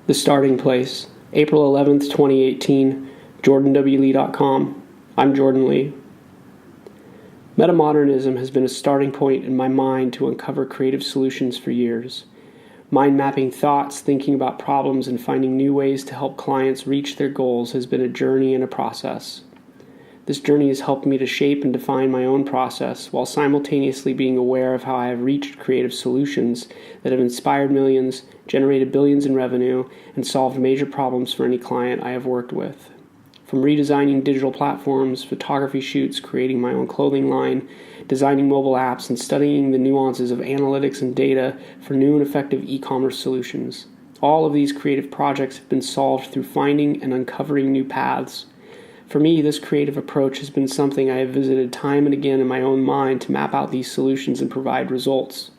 The Starting Place, April 11th, 2018, jordanwlee.com. I'm Jordan Lee. Metamodernism has been a starting point in my mind to uncover creative solutions for years. Mind mapping thoughts, thinking about problems, and finding new ways to help clients reach their goals has been a journey and a process. This journey has helped me to shape and define my own process while simultaneously being aware of how I have reached creative solutions that have inspired millions, generated billions in revenue, and solved major problems for any client I have worked with. From redesigning digital platforms, photography shoots, creating my own clothing line, designing mobile apps, and studying the nuances of analytics and data for new and effective e-commerce solutions. All of these creative projects have been solved through finding and uncovering new paths. For me, this creative approach has been something I have visited time and again in my own mind to map out these solutions and provide results.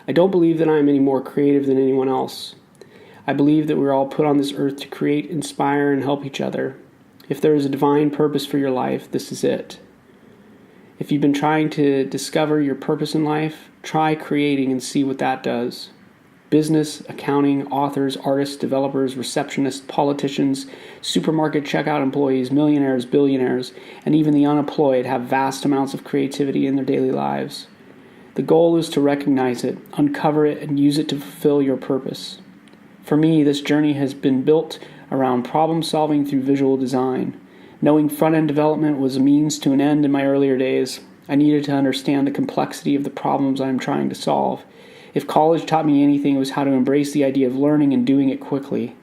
I don't believe that I am any more creative than anyone else. I believe that we're all put on this earth to create, inspire, and help each other. If there is a divine purpose for your life, this is it. If you've been trying to discover your purpose in life, try creating and see what that does. Business, accounting, authors, artists, developers, receptionists, politicians, supermarket checkout employees, millionaires, billionaires, and even the unemployed have vast amounts of creativity in their daily lives. The goal is to recognize it, uncover it, and use it to fulfill your purpose. For me, this journey has been built around problem solving through visual design. Knowing front-end development was a means to an end in my earlier days, I needed to understand the complexity of the problems I am trying to solve. If college taught me anything, it was how to embrace the idea of learning and doing it quickly.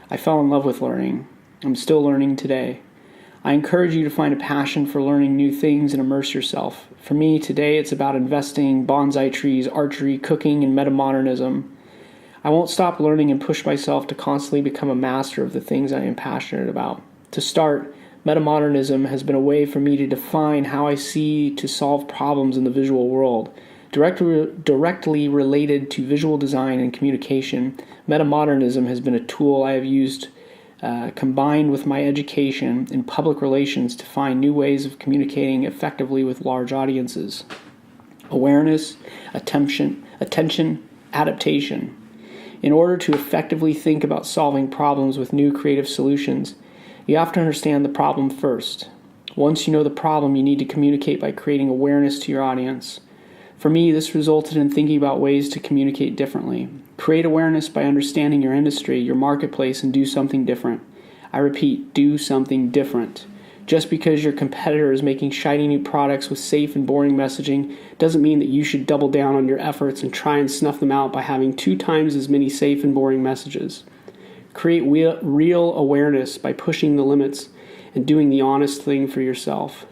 I fell in love with learning. I'm still learning today. I encourage you to find a passion for learning new things and immerse yourself. For me, today it's about investing, bonsai trees, archery, cooking, and metamodernism. I won't stop learning and push myself to constantly become a master of the things I am passionate about. To start, metamodernism has been a way for me to define how I see to solve problems in the visual world. Directly related to visual design and communication, metamodernism has been a tool I have used combined with my education in public relations to find new ways of communicating effectively with large audiences. Awareness, attention, adaptation. In order to effectively think about solving problems with new creative solutions, you have to understand the problem first. Once you know the problem, you need to communicate by creating awareness to your audience. For me, this resulted in thinking about ways to communicate differently. Create awareness by understanding your industry, your marketplace, and do something different. I repeat, do something different. Just because your competitor is making shiny new products with safe and boring messaging doesn't mean that you should double down on your efforts and try and snuff them out by having 2 times as many safe and boring messages. Create real awareness by pushing the limits and doing the honest thing for yourself.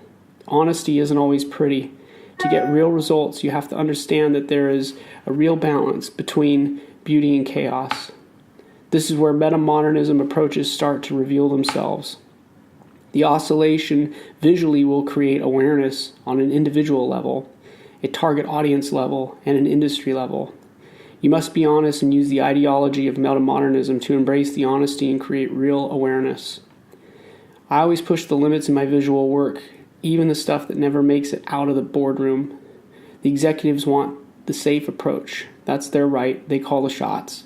Honesty isn't always pretty. To get real results, you have to understand that there is a real balance between beauty and chaos. This is where metamodernism approaches start to reveal themselves. The oscillation visually will create awareness on an individual level, a target audience level, and an industry level. You must be honest and use the ideology of metamodernism to embrace the honesty and create real awareness. I always push the limits in my visual work, even the stuff that never makes it out of the boardroom. The executives want the safe approach. That's their right. They call the shots.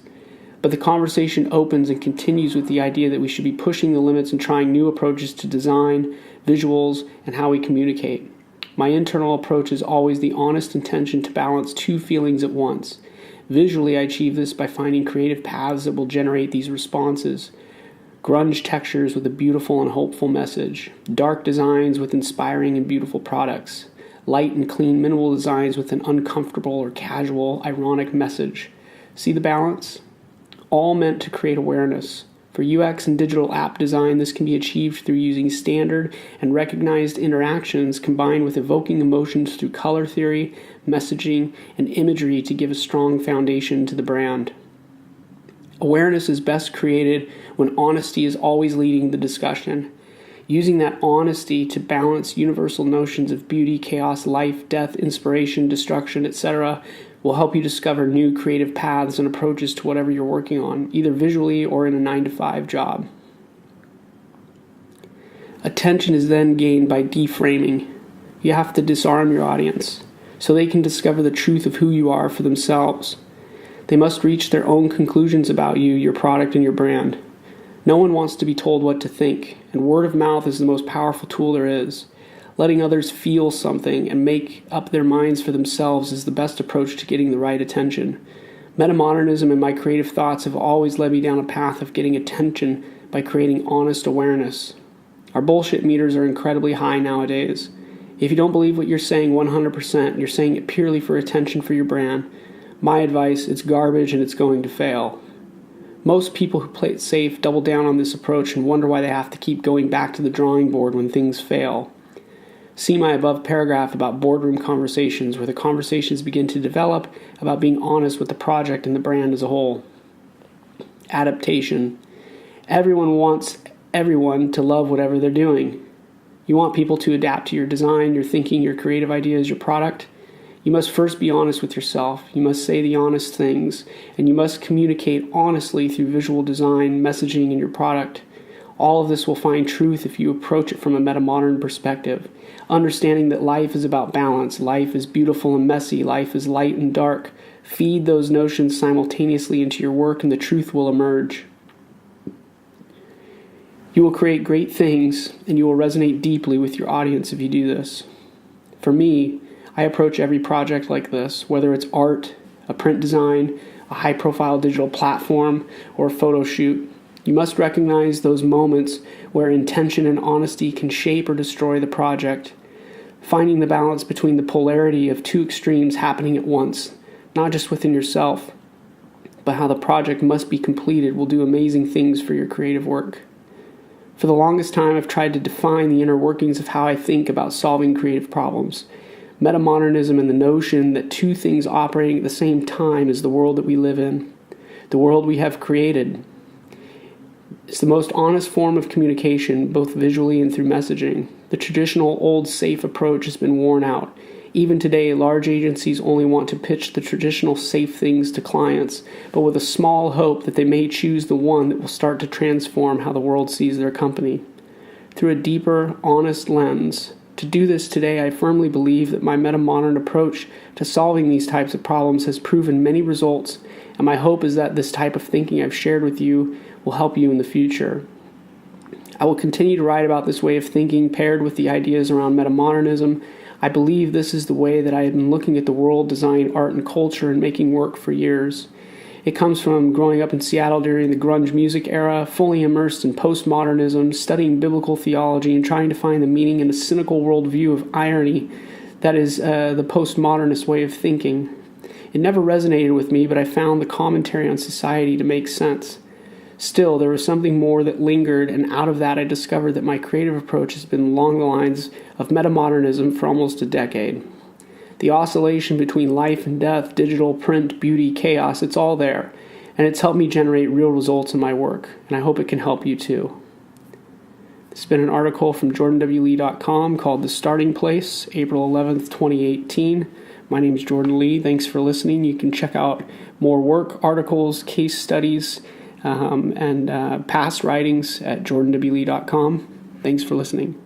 But the conversation opens and continues with the idea that we should be pushing the limits and trying new approaches to design, visuals, and how we communicate. My internal approach is always the honest intention to balance 2 feelings at once. Visually, I achieve this by finding creative paths that will generate these responses. Grunge textures with a beautiful and hopeful message. Dark designs with inspiring and beautiful products. Light and clean minimal designs with an uncomfortable or casual, ironic message. See the balance? All meant to create awareness. For UX and digital app design, this can be achieved through using standard and recognized interactions combined with evoking emotions through color theory, messaging, and imagery to give a strong foundation to the brand. Awareness is best created when honesty is always leading the discussion. Using that honesty to balance universal notions of beauty, chaos, life, death, inspiration, destruction, etc. will help you discover new creative paths and approaches to whatever you're working on, either visually or in a 9-to-5 job. Attention is then gained by deframing. You have to disarm your audience so they can discover the truth of who you are for themselves. They must reach their own conclusions about you, your product, and your brand. No one wants to be told what to think, and word of mouth is the most powerful tool there is. Letting others feel something and make up their minds for themselves is the best approach to getting the right attention. Metamodernism and my creative thoughts have always led me down a path of getting attention by creating honest awareness. Our bullshit meters are incredibly high nowadays. If you don't believe what you're saying 100%, you're saying it purely for attention for your brand. My advice, it's garbage and it's going to fail. Most people who play it safe double down on this approach and wonder why they have to keep going back to the drawing board when things fail. See my above paragraph about boardroom conversations, where the conversations begin to develop about being honest with the project and the brand as a whole. Adaptation. Everyone wants everyone to love whatever they're doing. You want people to adapt to your design, your thinking, your creative ideas, your product. You must first be honest with yourself. You must say the honest things, and you must communicate honestly through visual design, messaging, and your product. All of this will find truth if you approach it from a metamodern perspective, understanding that life is about balance. Life is beautiful and messy. Life is light and dark. Feed those notions simultaneously into your work, and the truth will emerge. You will create great things, and you will resonate deeply with your audience if you do this. For me, I approach every project like this, whether it's art, a print design, a high-profile digital platform, or a photo shoot. You must recognize those moments where intention and honesty can shape or destroy the project, finding the balance between the polarity of two extremes happening at once, not just within yourself, but how the project must be completed will do amazing things for your creative work. For the longest time, I've tried to define the inner workings of how I think about solving creative problems. Metamodernism and the notion that two things operating at the same time is the world that we live in, the world we have created. It's the most honest form of communication, both visually and through messaging. The traditional old safe approach has been worn out. Even today, large agencies only want to pitch the traditional safe things to clients, but with a small hope that they may choose the one that will start to transform how the world sees their company. Through a deeper, honest lens. To do this today, I firmly believe that my metamodern approach to solving these types of problems has proven many results, and my hope is that this type of thinking I've shared with you will help you in the future. I will continue to write about this way of thinking paired with the ideas around metamodernism. I believe this is the way that I have been looking at the world, design, art, and culture, and making work for years. It comes from growing up in Seattle during the grunge music era, fully immersed in postmodernism, studying biblical theology, and trying to find the meaning in a cynical worldview of irony that is the postmodernist way of thinking. It never resonated with me, but I found the commentary on society to make sense. Still, there was something more that lingered, and out of that I discovered that my creative approach has been along the lines of metamodernism for almost a decade. The oscillation between life and death, digital, print, beauty, chaos, it's all there. And it's helped me generate real results in my work. And I hope it can help you too. This has been an article from jordanwlee.com called The Starting Place, April 11th, 2018. My name is Jordan Lee. Thanks for listening. You can check out more work, articles, case studies, and past writings at jordanwlee.com. Thanks for listening.